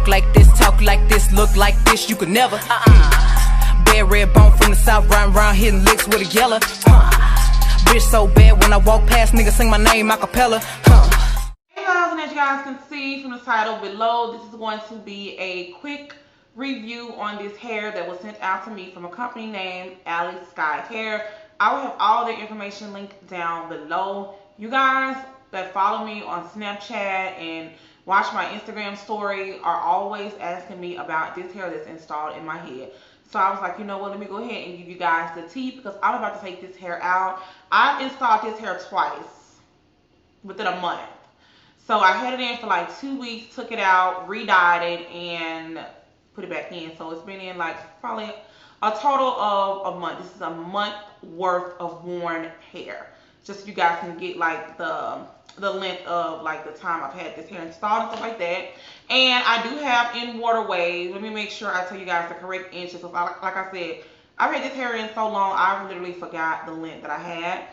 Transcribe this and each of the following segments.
walk like this, talk like this, look like this, you could never. Bad red bone from the south, riding around hitting licks with a yeller. Bitch so bad when I walk past, niggas sing my name a cappella. Hey guys, and as you guys can see from the title below, this is going to be a quick review on this hair that was sent out to me from a company named Alley Sky Hair. I will have all the information linked down below. You guys that follow me on Snapchat and watch my Instagram story are always asking me about this hair that's installed in my head. So I was like, you know what, let me go ahead and give you guys the tea because I'm about to take this hair out. I've installed this hair twice within a month. So I had it in for like 2 weeks, took it out, re-dyed it, and put it back in. So it's been in like probably a total of a month. This is a month worth of worn hair. Just so you guys can get like the length of like the time I've had this hair installed and stuff like that. And I do have in water waves. Let me make sure I tell you guys the correct inches. So like I said, I've had this hair in so long, I literally forgot the length that I had.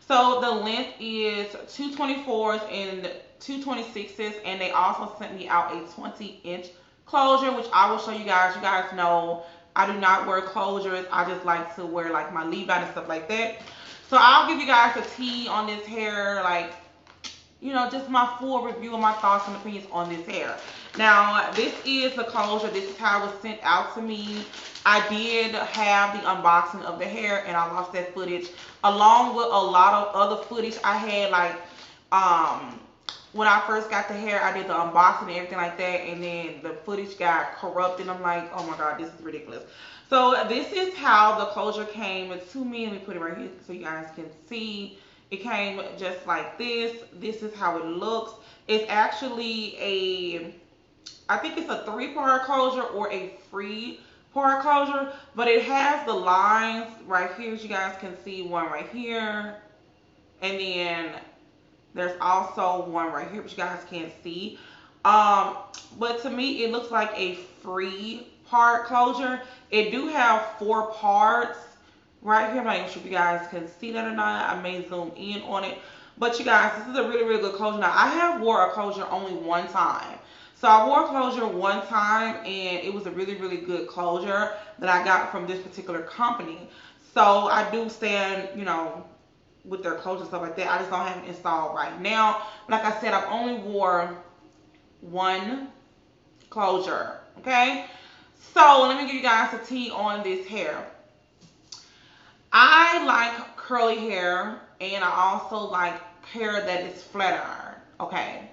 So the length is 224s and 226s, and they also sent me out a 20-inch closure, which I will show you guys. You guys know I do not wear closures. I just like to wear like my leave out and stuff like that. So I'll give you guys a tea on this hair, like, you know, just my full review of my thoughts and opinions on this hair. Now, this is the closure. This is how it was sent out to me. I did have the unboxing of the hair, and I lost that footage, along with a lot of other footage I had, like, when I first got the hair, I did the unboxing and everything like that, and then the footage got corrupted. I'm like, oh my god, this is ridiculous. So this is how the closure came to me. Let me put it right here so you guys can see. It came just like this. This is how it looks. It's actually I think it's a 3-part closure or a 3-part closure, but it has the lines right here, as you guys can see, one right here, and then there's also one right here, which you guys can't see. But to me, it looks like a 3-part closure. It do have 4 parts right here. I'm not even sure if you guys can see that or not. I may zoom in on it. But you guys, this is a really, really good closure. Now, I have wore a closure only one time. So I wore a closure one time, and it was a really, really good closure that I got from this particular company. So I do stand, you know, with their clothes and stuff like that. I just don't have it installed right now. Like I said, I've only wore one closure. Okay, so let me give you guys a tea on this hair. I like curly hair, and I also like hair that is flat iron. Okay,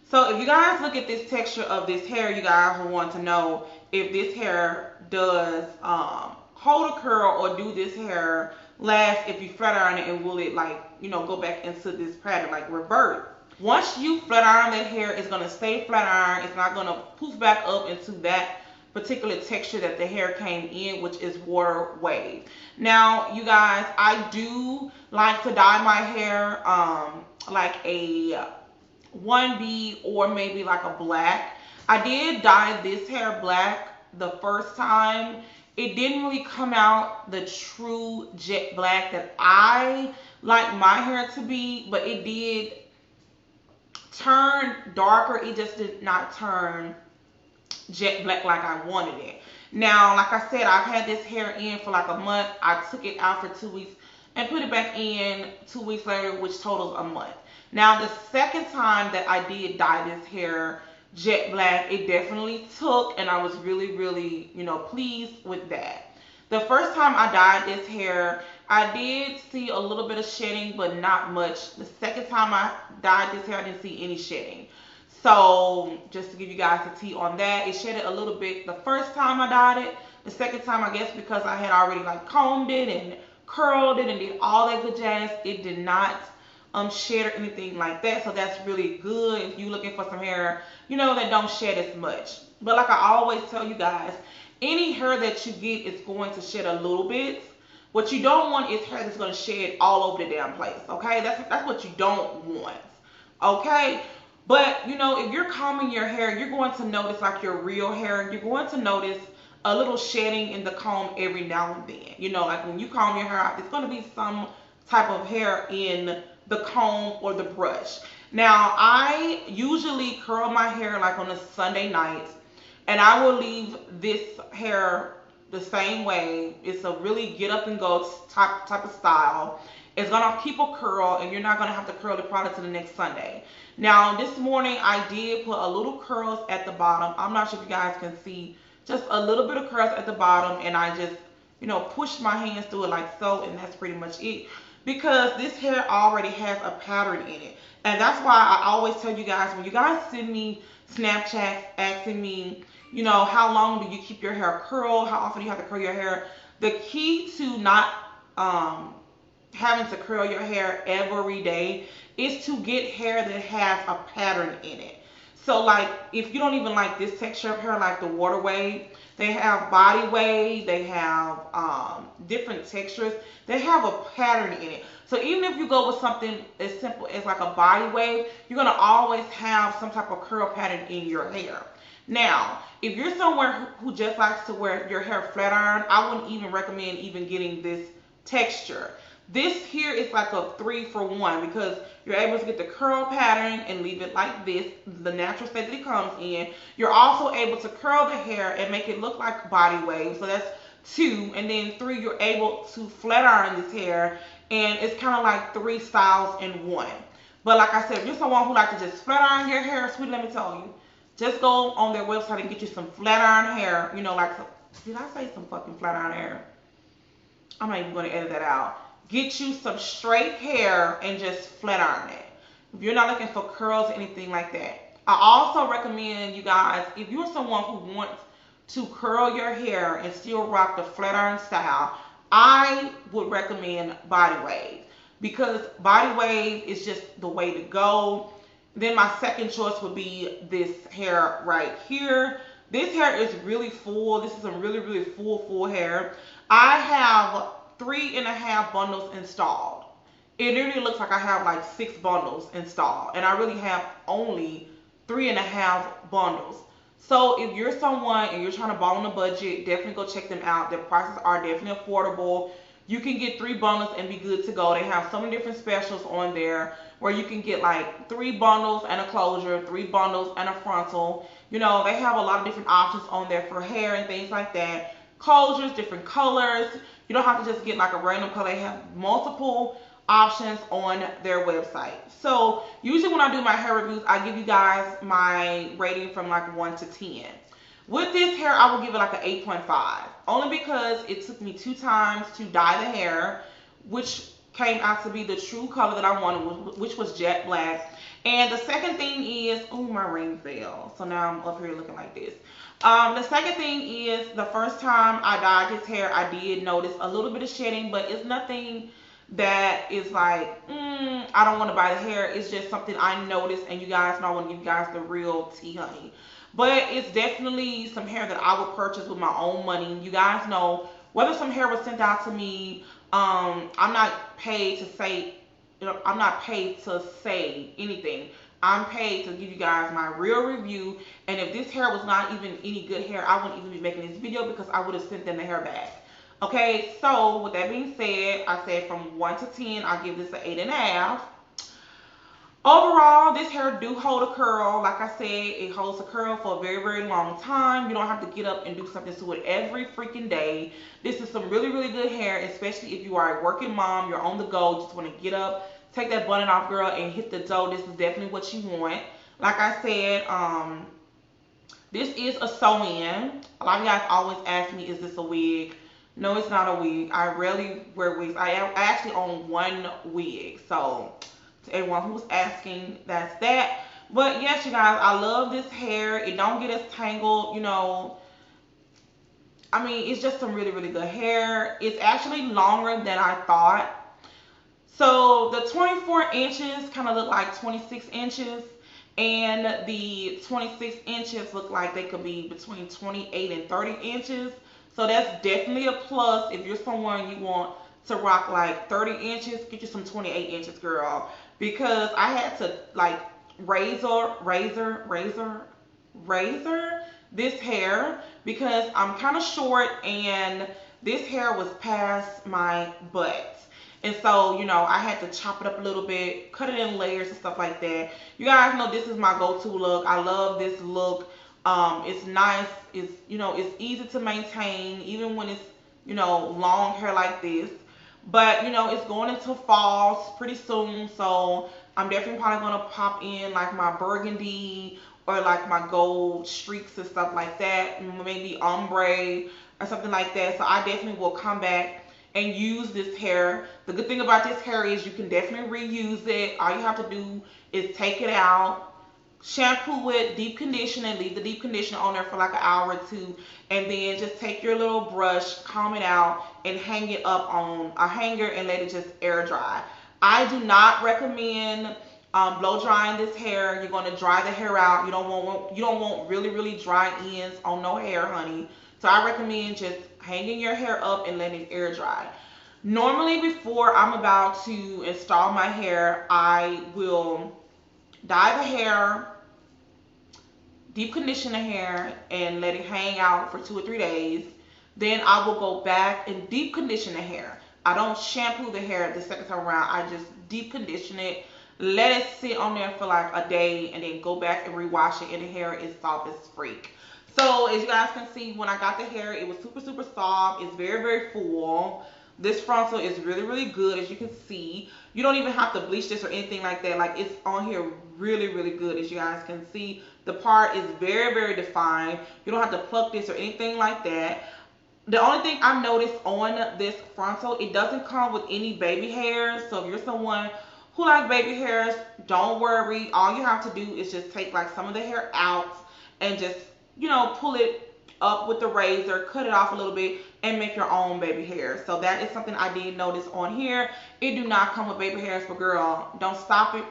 so if you guys look at this texture of this hair, you guys will want to know if this hair does hold a curl, or do this hair last if you flat iron it, and will it, like, you know, go back into this pattern, like revert. Once you flat iron that hair, it's going to stay flat iron. It's not going to poof back up into that particular texture that the hair came in, which is water wave. Now, you guys, I do like to dye my hair like a 1B or maybe like a black. I did dye this hair black the first time. It didn't really come out the true jet black that I like my hair to be, but it did turn darker. It just did not turn jet black like I wanted it. Now, like I said, I've had this hair in for like a month. I took it out for 2 weeks and put it back in 2 weeks later, which totals a month. Now, the second time that I did dye this hair jet black, it definitely took, and I was really, really, you know, pleased with that. The first time I dyed this hair, I did see a little bit of shedding, but not much. The second time I dyed this hair, I didn't see any shedding. So just to give you guys a tea on that, it shedded a little bit the first time I dyed it. The second time, I guess because I had already like combed it and curled it and did all that good jazz, it did not shed or anything like that. So that's really good if you're looking for some hair, you know, that don't shed as much. But like I always tell you guys, any hair that you get is going to shed a little bit. What you don't want is hair that's going to shed all over the damn place. Okay, that's what you don't want. Okay, but you know, if you're combing your hair, you're going to notice like your real hair. You're going to notice a little shedding in the comb every now and then. You know, like when you comb your hair out, there's going to be some type of hair in the comb or the brush. Now, I usually curl my hair like on a Sunday night. And I will leave this hair the same way. It's a really get up and go type of style. It's gonna keep a curl, and you're not gonna have to curl the product to the next Sunday. Now this morning I did put a little curls at the bottom. I'm not sure if you guys can see, just a little bit of curls at the bottom, and I just, you know, pushed my hands through it like so, and that's pretty much it. Because this hair already has a pattern in it. And that's why I always tell you guys, when you guys send me Snapchats asking me, you know, how long do you keep your hair curled? How often do you have to curl your hair? The key to not having to curl your hair every day is to get hair that has a pattern in it. So like, if you don't even like this texture of hair, like the water wave, they have body wave, they have different textures, they have a pattern in it. So even if you go with something as simple as like a body wave, you're gonna always have some type of curl pattern in your hair. Now, if you're someone who just likes to wear your hair flat iron, I wouldn't even recommend even getting this texture. This here is like a 3-for-1 because you're able to get the curl pattern and leave it like this, the natural state that it comes in. You're also able to curl the hair and make it look like body wave. So that's 2. And then 3, you're able to flat iron this hair, and it's kind of like 3 styles in 1. But like I said, if you're someone who likes to just flat iron your hair, sweetie, let me tell you, just go on their website and get you some flat iron hair. You know, like, did I say some fucking flat iron hair? I'm not even going to edit that out. Get you some straight hair and just flat iron it. If you're not looking for curls or anything like that. I also recommend you guys, if you're someone who wants to curl your hair and still rock the flat iron style, I would recommend body wave, because body wave is just the way to go. Then my second choice would be this hair right here. This hair is really full. This is a really full hair. I have 3.5 bundles installed. It literally looks like I have like 6 bundles installed, and I really have only 3.5 bundles. So if you're someone and you're trying to ball on a budget, definitely go check them out. Their prices are definitely affordable. You can get 3 bundles and be good to go. They have so many different specials on there where you can get like 3 bundles and a closure, 3 bundles and a frontal. You know, they have a lot of different options on there for hair and things like that. Closures, different colors. You don't have to just get like a random color. They have multiple options on their website. So usually when I do my hair reviews, I give you guys my rating from like 1 to 10. With this hair, I will give it like an 8.5. Only because it took me 2 times to dye the hair, which came out to be the true color that I wanted, which was jet black. And the second thing is, oh, my ring fell. So now I'm up here looking like this. The second thing is, the first time I dyed his hair, I did notice a little bit of shedding, but it's nothing that is like, I don't want to buy the hair. It's just something I noticed, and you guys know I want to give you guys the real tea, honey. But it's definitely some hair that I would purchase with my own money. You guys know, whether some hair was sent out to me, I'm not paid to say, you know, I'm not paid to say anything. I'm paid to give you guys my real review. And if this hair was not even any good hair, I wouldn't even be making this video, because I would have sent them the hair back. Okay, so with that being said, I said from 1 to 10, I give this an 8.5. Overall, this hair do hold a curl. Like I said, it holds a curl for a very long time. You don't have to get up and do something to it every freaking day. This is some really good hair, especially if you are a working mom, you're on the go, just want to get up, take that bun off, girl, and hit the dough. This is definitely what you want. Like I said, this is a sew-in. A lot of you guys always ask me, is this a wig? No, it's not a wig. I rarely wear wigs. I actually own 1 wig. So to everyone who was asking, that's that. But yes, you guys, I love this hair. It don't get as tangled, you know. I mean, it's just some really good hair. It's actually longer than I thought. So the 24 inches kind of look like 26 inches. And the 26 inches look like they could be between 28 and 30 inches. So that's definitely a plus if you're someone you want to rock like 30 inches. Get you some 28 inches, girl. Because I had to like razor this hair because I'm kind of short and this hair was past my butt. And so, you know, I had to chop it up a little bit, cut it in layers and stuff like that. You guys know this is my go-to look. I love this look. It's nice. It's, it's easy to maintain even when it's, long hair like this. But, it's going into fall pretty soon, so I'm definitely probably going to pop in like my burgundy or like my gold streaks and stuff like that, maybe ombre or something like that. So I definitely will come back and use this hair. The good thing about this hair is you can definitely reuse it. All you have to do is take it out, shampoo it, deep condition it, leave the deep conditioner on there for like an hour or two, and then just take your little brush, comb it out, and hang it up on a hanger and let it just air dry. I do not recommend blow drying this hair. You're going to dry the hair out. You don't want really dry ends on no hair, honey. So I recommend just hanging your hair up and letting it air dry. Normally, before I'm about to install my hair, I will dye the hair, deep condition the hair, and let it hang out for 2 or 3 days. Then I will go back and deep condition the hair. I don't shampoo the hair the second time around. I just deep condition it, let it sit on there for like a day, and then go back and rewash it, and the hair is soft as freak. So as you guys can see, when I got the hair, it was super soft. It's very full. This frontal is really good, as you can see. You don't even have to bleach this or anything like that. Like, it's on here really good, as you guys can see. The part is very defined. You don't have to pluck this or anything like that. The only thing I've noticed on this frontal, it doesn't come with any baby hairs. So if you're someone who likes baby hairs, don't worry. All you have to do is just take like some of the hair out and just, pull it up with the razor, cut it off a little bit, and make your own baby hair. So that is something I did notice on here. It do not come with baby hairs, but girl, don't stop it.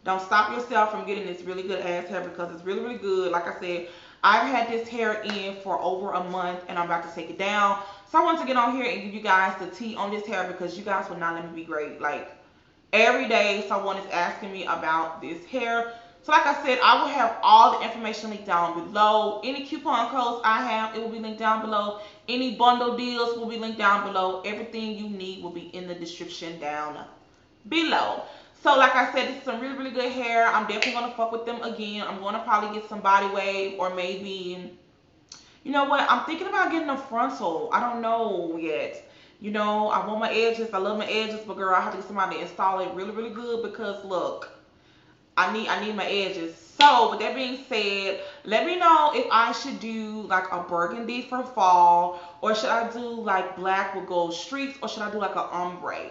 Don't stop yourself from getting this really good ass hair, because it's really good. Like I said, I've had this hair in for over a month, and I'm about to take it down. So I wanted to get on here and give you guys the tea on this hair, because you guys will not let me be great. Like, every day someone is asking me about this hair. So like I said, I will have all the information linked down below. Any coupon codes I have, it will be linked down below. Any bundle deals will be linked down below. Everything you need will be in the description down below. So like I said, this is some really good hair. I'm definitely going to fuck with them again. I'm going to probably get some body wave, or maybe, you know what, I'm thinking about getting a frontal. I don't know yet. I want my edges. I love my edges, but girl, I have to get somebody to install it really good, because look, I need my edges. So with that being said, let me know if I should do like a burgundy for fall, or should I do like black with gold streaks, or should I do like an ombre?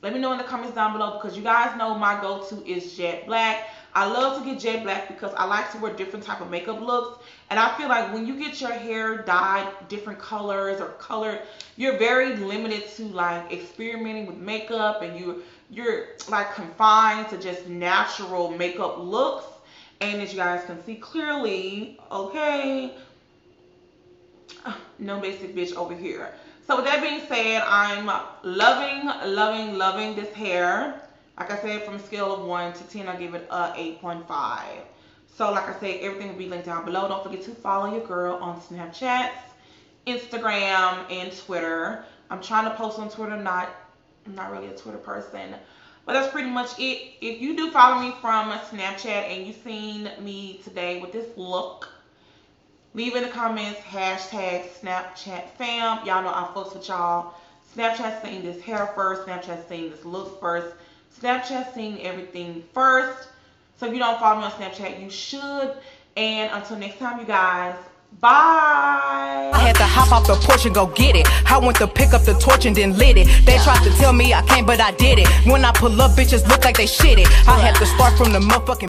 Let me know in the comments down below, because you guys know my go-to is jet black. I love to get jet black because I like to wear different type of makeup looks. And I feel like when you get your hair dyed different colors or colored, you're very limited to like experimenting with makeup, and you're like confined to just natural makeup looks. And as you guys can see clearly, okay, no basic bitch over here. So with that being said, I'm loving this hair. Like I said, from a scale of 1 to 10, I give it a 8.5. So like I said, everything will be linked down below. Don't forget to follow your girl on Snapchat, Instagram, and Twitter. I'm trying to post on Twitter. I'm not really a Twitter person. But that's pretty much it. If you do follow me from Snapchat and you've seen me today with this look, leave in the comments hashtag Snapchat fam. Y'all know I fucks with y'all. Snapchat seen this hair first. Snapchat seen this look first. Snapchat seen everything first. So if you don't follow me on Snapchat, you should. And until next time, you guys, bye. I had to hop off the porch and go get it. I went to pick up the torch and then lit it. They tried to tell me I can't, but I did it. When I pull up, bitches look like they shit it. I had to start from the motherfucking